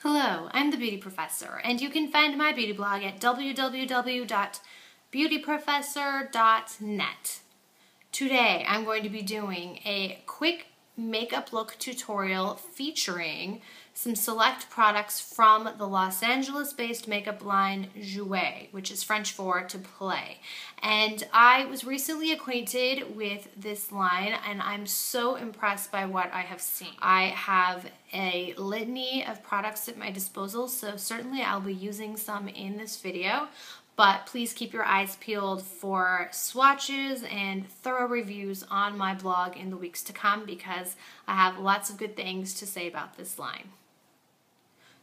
Hello, I'm the Beauty Professor, and you can find my beauty blog at www.beautyprofessor.net. Today, I'm going to be doing a quick makeup look tutorial featuring some select products from the Los Angeles-based makeup line Jouer, which is French for to play. And I was recently acquainted with this line, and I'm so impressed by what I have seen. I have a litany of products at my disposal, so certainly I'll be using some in this video. But please keep your eyes peeled for swatches and thorough reviews on my blog in the weeks to come because I have lots of good things to say about this line.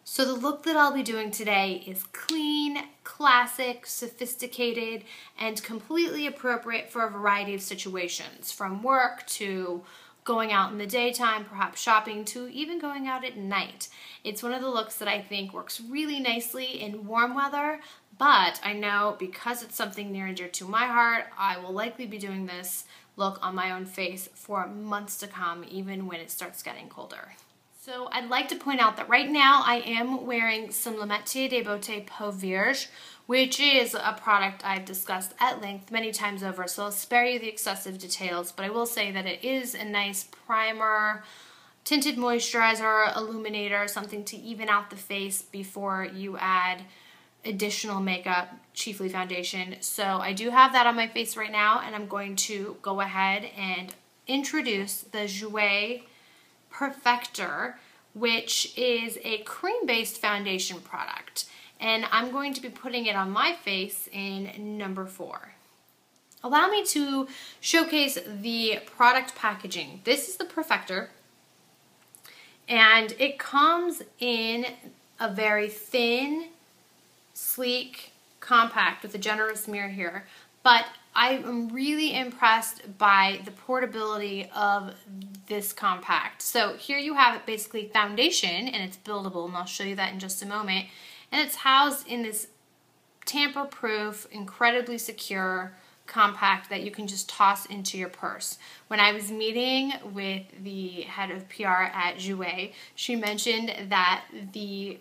So the look that I'll be doing today is clean, classic, sophisticated, and completely appropriate for a variety of situations, from work to going out in the daytime, perhaps shopping, to even going out at night. It's one of the looks that I think works really nicely in warm weather, but I know because it's something near and dear to my heart, I will likely be doing this look on my own face for months to come, even when it starts getting colder. So I'd like to point out that right now I am wearing some Le Métier de Beauté Peau Vierge, which is a product I've discussed at length many times over, so I'll spare you the excessive details, but I will say that it is a nice primer, tinted moisturizer, illuminator, something to even out the face before you add additional makeup, chiefly foundation. So I do have that on my face right now, and I'm going to go ahead and introduce the Jouer Perfector, which is a cream-based foundation product, and I'm going to be putting it on my face in number 4. Allow me to showcase the product packaging. This is the Perfector, and it comes in a very thin, sleek, compact with a generous mirror here, but I am really impressed by the portability of this compact. So here you have basically foundation, and it's buildable, and I'll show you that in just a moment. And it's housed in this tamper-proof, incredibly secure compact that you can just toss into your purse. When I was meeting with the head of PR at Jouer, she mentioned that the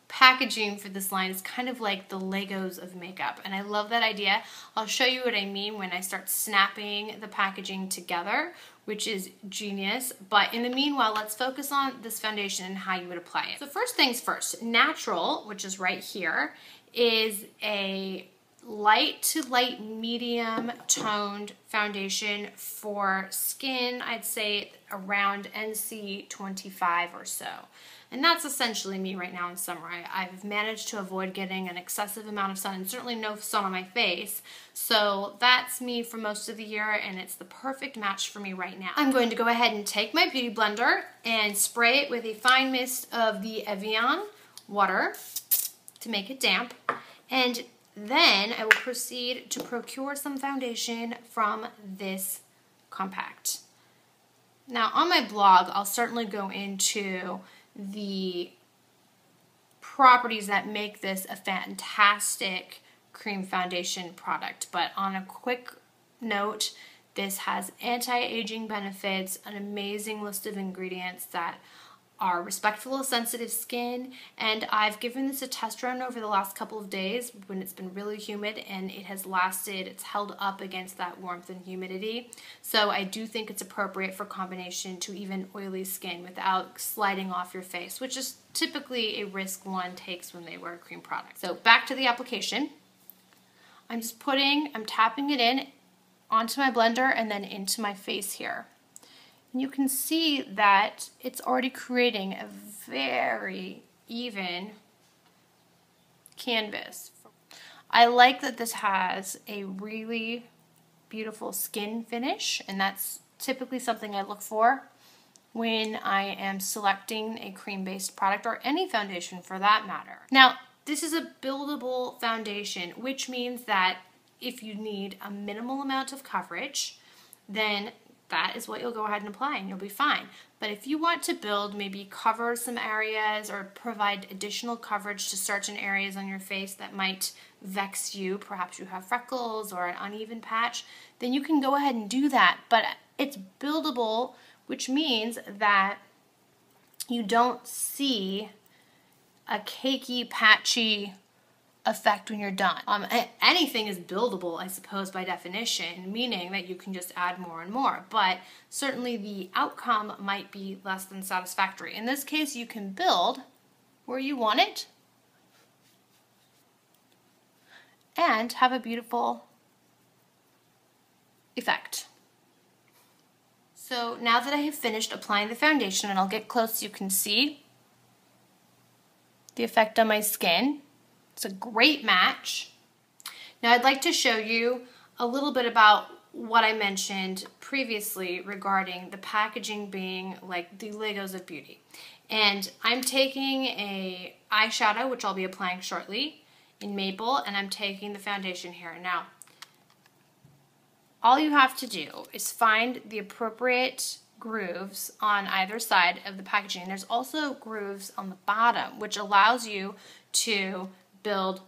packaging for this line is kind of like the Legos of makeup, and I love that idea. I'll show you what I mean when I start snapping the packaging together, which is genius. But in the meanwhile, let's focus on this foundation and how you would apply it. So first things first, Natural, which is right here, is a light to light medium toned foundation for skin, I'd say around NC 25 or so. And that's essentially me right now in summer. I've managed to avoid getting an excessive amount of sun, and certainly no sun on my face. So that's me for most of the year, and it's the perfect match for me right now. I'm going to go ahead and take my beauty blender and spray it with a fine mist of the Evian water to make it damp. And then I will proceed to procure some foundation from this compact. Now on my blog, I'll certainly go into the properties that make this a fantastic cream foundation product, but on a quick note, this has anti-aging benefits, an amazing list of ingredients that are respectful of sensitive skin, and I've given this a test run over the last couple of days when it's been really humid, and it has lasted, it's held up against that warmth and humidity. So I do think it's appropriate for combination to even oily skin without sliding off your face, which is typically a risk one takes when they wear a cream product. So back to the application. I'm tapping it in onto my blender and then into my face here. And you can see that it's already creating a very even canvas. I like that this has a really beautiful skin finish, and that's typically something I look for when I am selecting a cream-based product, or any foundation for that matter. Now, this is a buildable foundation, which means that if you need a minimal amount of coverage, then that is what you'll go ahead and apply and you'll be fine. But if you want to build, maybe cover some areas or provide additional coverage to certain areas on your face that might vex you, perhaps you have freckles or an uneven patch, then you can go ahead and do that. But it's buildable, which means that you don't see a cakey, patchy effect when you're done. Anything is buildable, I suppose, by definition, meaning that you can just add more and more, but certainly the outcome might be less than satisfactory. In this case, you can build where you want it and have a beautiful effect. So now that I have finished applying the foundation, and I'll get close so you can see the effect on my skin. It's a great match. Now I'd like to show you a little bit about what I mentioned previously regarding the packaging being like the Legos of beauty. And I'm taking a eyeshadow, which I'll be applying shortly, in Maple, and I'm taking the foundation here. Now, all you have to do is find the appropriate grooves on either side of the packaging. There's also grooves on the bottom, which allows you to build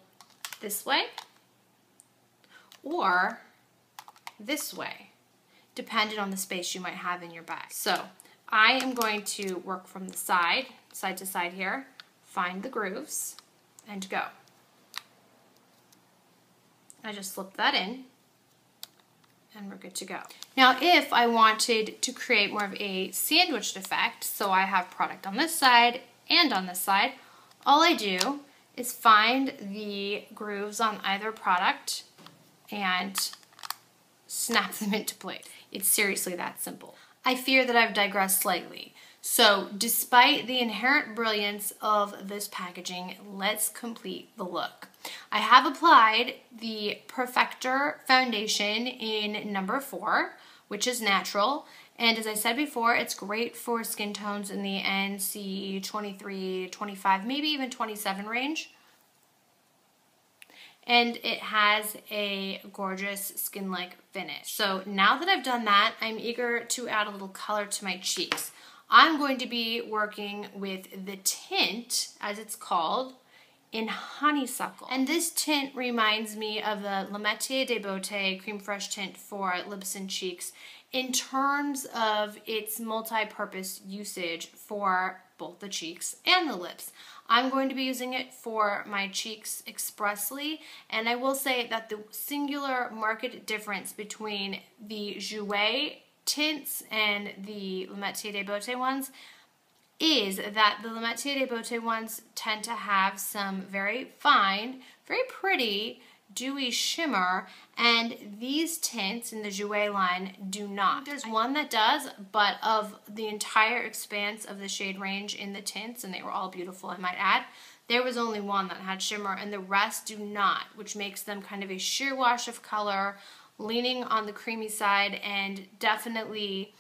this way or this way, depending on the space you might have in your bag. So I am going to work from the side to side here, find the grooves, and go. I just slip that in, and we're good to go. Now, if I wanted to create more of a sandwiched effect, so I have product on this side and on this side, all I do is find the grooves on either product and snap them into place. It's seriously that simple. I fear that I've digressed slightly. So despite the inherent brilliance of this packaging, let's complete the look. I have applied the Perfector foundation in number 4, which is natural. And as I said before, it's great for skin tones in the NC 23, 25, maybe even 27 range. And it has a gorgeous skin-like finish. So now that I've done that, I'm eager to add a little color to my cheeks. I'm going to be working with the Tint, as it's called, in Honeysuckle. And this tint reminds me of the Le Métier de Beauté Cream Fresh tint for lips and cheeks in terms of its multi-purpose usage for both the cheeks and the lips. I'm going to be using it for my cheeks expressly, and I will say that the singular marked difference between the Jouer tints and the Le Métier de Beauté ones is that the Le Métier de Beauté ones tend to have some very fine, very pretty, dewy shimmer, and these tints in the Jouer line do not. There's one that does, but of the entire expanse of the shade range in the tints, and they were all beautiful, I might add, there was only one that had shimmer, and the rest do not, which makes them kind of a sheer wash of color, leaning on the creamy side, and definitely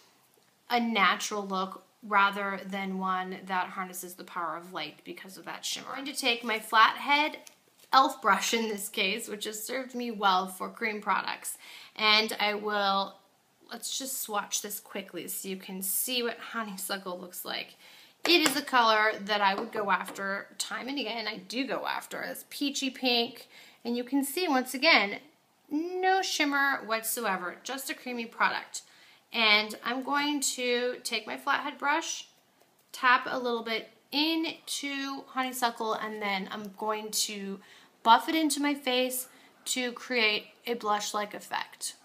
a natural look rather than one that harnesses the power of light because of that shimmer. I'm going to take my flathead elf brush in this case, which has served me well for cream products, and I will, let's just swatch this quickly so you can see what Honeysuckle looks like. It is a color that I would go after time and again. I do go after this peachy pink, and you can see once again, no shimmer whatsoever, just a creamy product. And I'm going to take my flathead brush, tap a little bit into Honeysuckle, and then I'm going to buff it into my face to create a blush-like effect.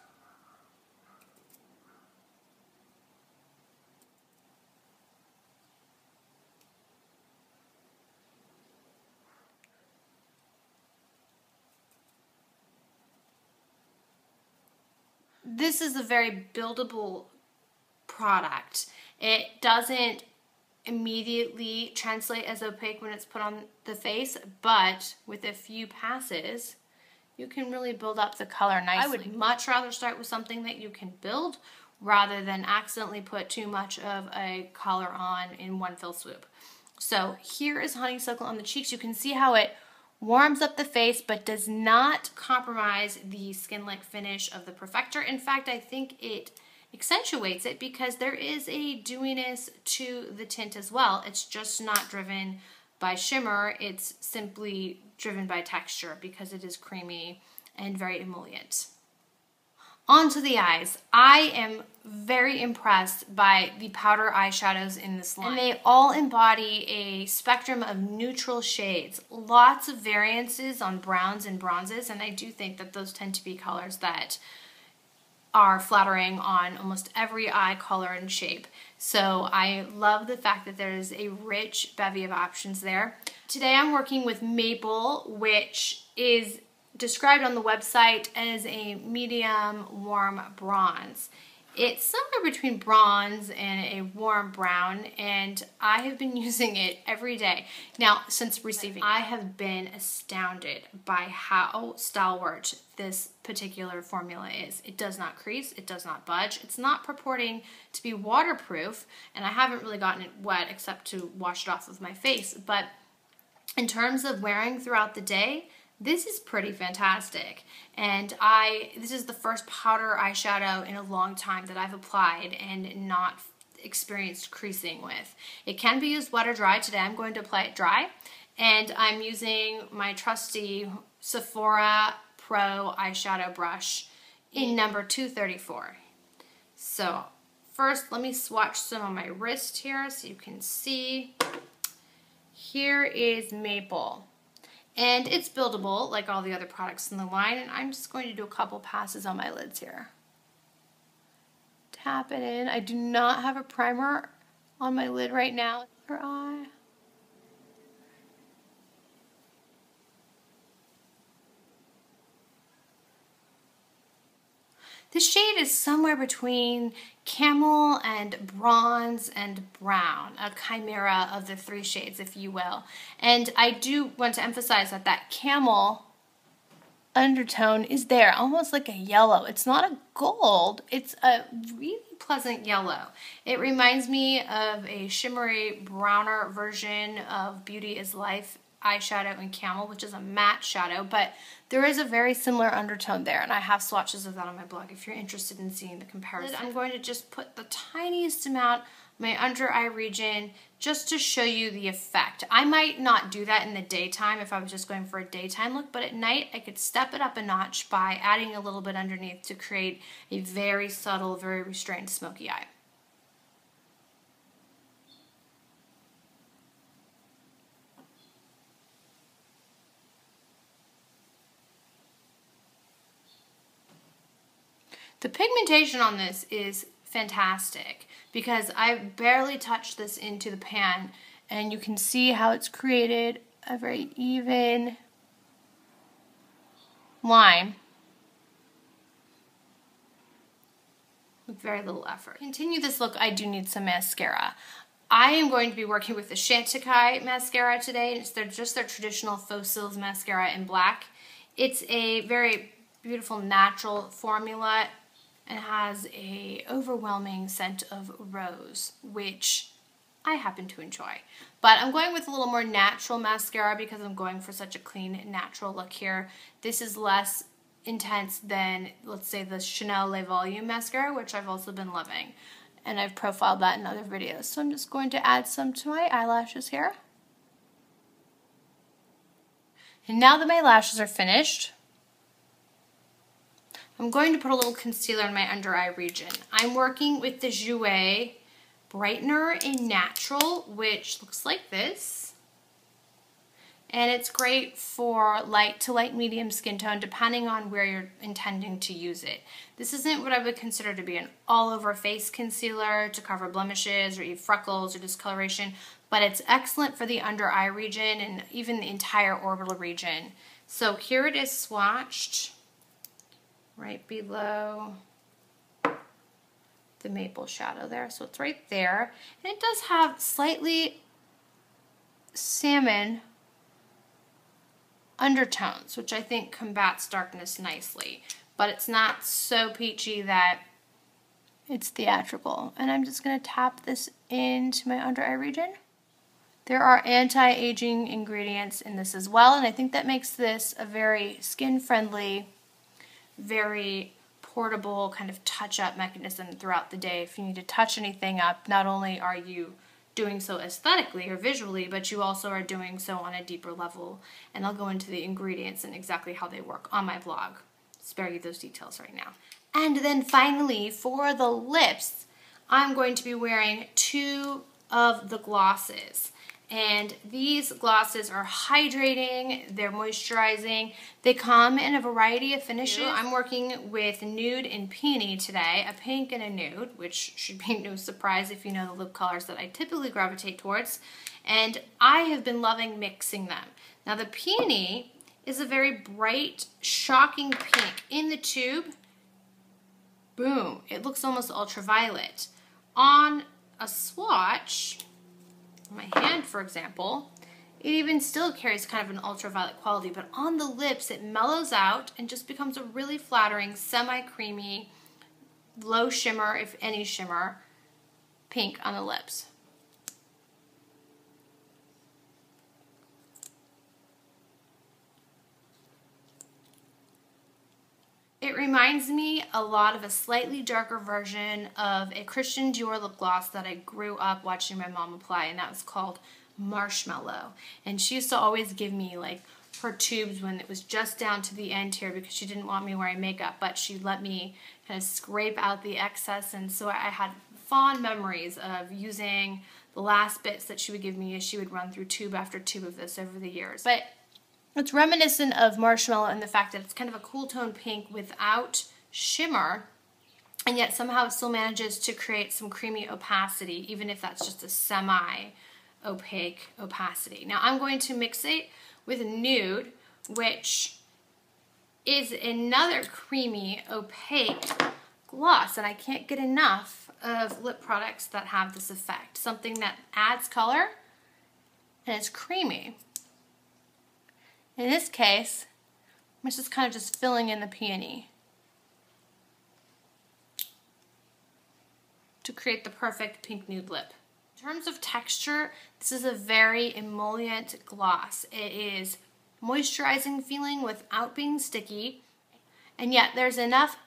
This is a very buildable product. It doesn't immediately translate as opaque when it's put on the face, but with a few passes, you can really build up the color nicely. I would much rather start with something that you can build rather than accidentally put too much of a color on in one fell swoop. So here is Honeysuckle on the cheeks. You can see how it warms up the face but does not compromise the skin-like finish of the Perfector. In fact, I think it accentuates it because there is a dewiness to the tint as well. It's just not driven by shimmer, it's simply driven by texture because it is creamy and very emollient. onto the eyes. I am very impressed by the powder eyeshadows in this line. And they all embody a spectrum of neutral shades. Lots of variances on browns and bronzes, and I do think that those tend to be colors that are flattering on almost every eye color and shape. So I love the fact that there's a rich bevy of options there. Today I'm working with Maple, which is described on the website as a medium warm bronze. It's somewhere between bronze and a warm brown, and I have been using it every day. Now, since receiving it, I have been astounded by how stalwart this particular formula is. It does not crease, it does not budge, it's not purporting to be waterproof, and I haven't really gotten it wet except to wash it off of my face, but in terms of wearing throughout the day, this is pretty fantastic. And this is the first powder eyeshadow in a long time that I've applied and not experienced creasing with. It can be used wet or dry. Today I'm going to apply it dry. And I'm using my trusty Sephora Pro eyeshadow brush in number 234. So first, let me swatch some on my wrist here so you can see. Here is Maple. And it's buildable like all the other products in the line, and I'm just going to do a couple passes on my lids here. Tap it in. I do not have a primer on my lid right now. Your eye. This shade is somewhere between camel and bronze and brown, a chimera of the three shades, if you will. And I do want to emphasize that that camel undertone is there, almost like a yellow. It's not a gold, it's a really pleasant yellow. It reminds me of a shimmery browner version of Beauty is Life eyeshadow in Camel, which is a matte shadow, but there is a very similar undertone there, and I have swatches of that on my blog if you're interested in seeing the comparison. I'm going to just put the tiniest amount my under eye region just to show you the effect. I might not do that in the daytime if I was just going for a daytime look, but at night I could step it up a notch by adding a little bit underneath to create a very subtle, very restrained smoky eye. The pigmentation on this is fantastic because I barely touched this into the pan, and you can see how it's created a very even line with very little effort. To continue this look, I do need some mascara. I am going to be working with the Chantecaille mascara today. It's just their traditional Faux Cils mascara in black. It's a very beautiful natural formula and has a overwhelming scent of rose, which I happen to enjoy. But I'm going with a little more natural mascara because I'm going for such a clean, natural look here. This is less intense than, let's say, the Chanel Le Volume mascara, which I've also been loving. And I've profiled that in other videos. So I'm just going to add some to my eyelashes here. And now that my lashes are finished, I'm going to put a little concealer in my under eye region. I'm working with the Jouer Brightener in Natural, which looks like this. And it's great for light to light medium skin tone, depending on where you're intending to use it. This isn't what I would consider to be an all-over face concealer to cover blemishes or even freckles or discoloration, but it's excellent for the under eye region and even the entire orbital region. So here it is swatched right below the Maple shadow there. So it's right there. And it does have slightly salmon undertones, which I think combats darkness nicely. But it's not so peachy that it's theatrical. And I'm just going to tap this into my under eye region. There are anti-aging ingredients in this as well, and I think that makes this a very skin-friendly, very portable kind of touch-up mechanism throughout the day. If you need to touch anything up, not only are you doing so aesthetically or visually, but you also are doing so on a deeper level. And I'll go into the ingredients and exactly how they work on my blog. Spare you those details right now. And then finally, for the lips, I'm going to be wearing 2 of the glosses. And these glosses are hydrating, they're moisturizing. They come in a variety of finishes. I'm working with Nude and Peony today, a pink and a nude, which should be no surprise if you know the lip colors that I typically gravitate towards. And I have been loving mixing them. Now the Peony is a very bright, shocking pink. In the tube, boom, it looks almost ultraviolet. On a swatch, my hand for example, it even still carries kind of an ultraviolet quality, but on the lips it mellows out and just becomes a really flattering, semi-creamy, low shimmer, if any shimmer, pink on the lips. It reminds me a lot of a slightly darker version of a Christian Dior lip gloss that I grew up watching my mom apply, and that was called Marshmallow. And she used to always give me like her tubes when it was just down to the end here because she didn't want me wearing makeup, but she let me kind of scrape out the excess, and so I had fond memories of using the last bits that she would give me as she would run through tube after tube of this over the years. But it's reminiscent of Marshmallow in the fact that it's kind of a cool tone pink without shimmer, and yet somehow it still manages to create some creamy opacity, even if that's just a semi-opaque opacity. Now I'm going to mix it with Nude, which is another creamy, opaque gloss, and I can't get enough of lip products that have this effect. Something that adds color and it's creamy. In this case, I'm just kind of just filling in the Peony to create the perfect pink nude lip. In terms of texture, this is a very emollient gloss. It is moisturizing feeling without being sticky, and yet there's enough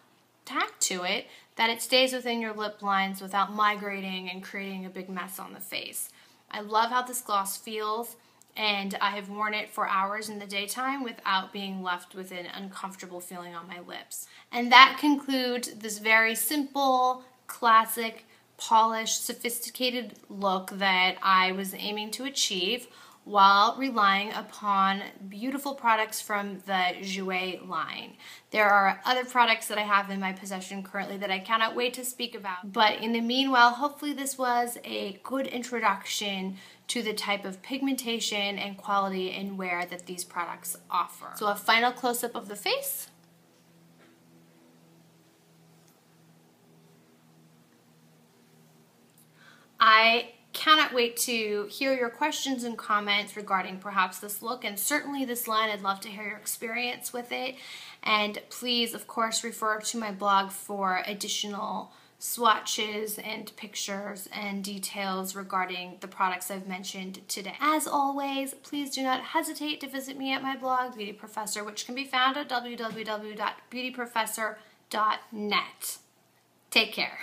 tack to it that it stays within your lip lines without migrating and creating a big mess on the face. I love how this gloss feels, and I have worn it for hours in the daytime without being left with an uncomfortable feeling on my lips. And that concludes this very simple, classic, polished, sophisticated look that I was aiming to achieve while relying upon beautiful products from the Jouer line. There are other products that I have in my possession currently that I cannot wait to speak about. But in the meanwhile, hopefully this was a good introduction to the type of pigmentation and quality and wear that these products offer. So a final close-up of the face. I cannot wait to hear your questions and comments regarding perhaps this look and certainly this line. I'd love to hear your experience with it. And please, of course, refer to my blog for additional swatches and pictures and details regarding the products I've mentioned today. As always, please do not hesitate to visit me at my blog, Beauty Professor, which can be found at www.beautyprofessor.net. Take care.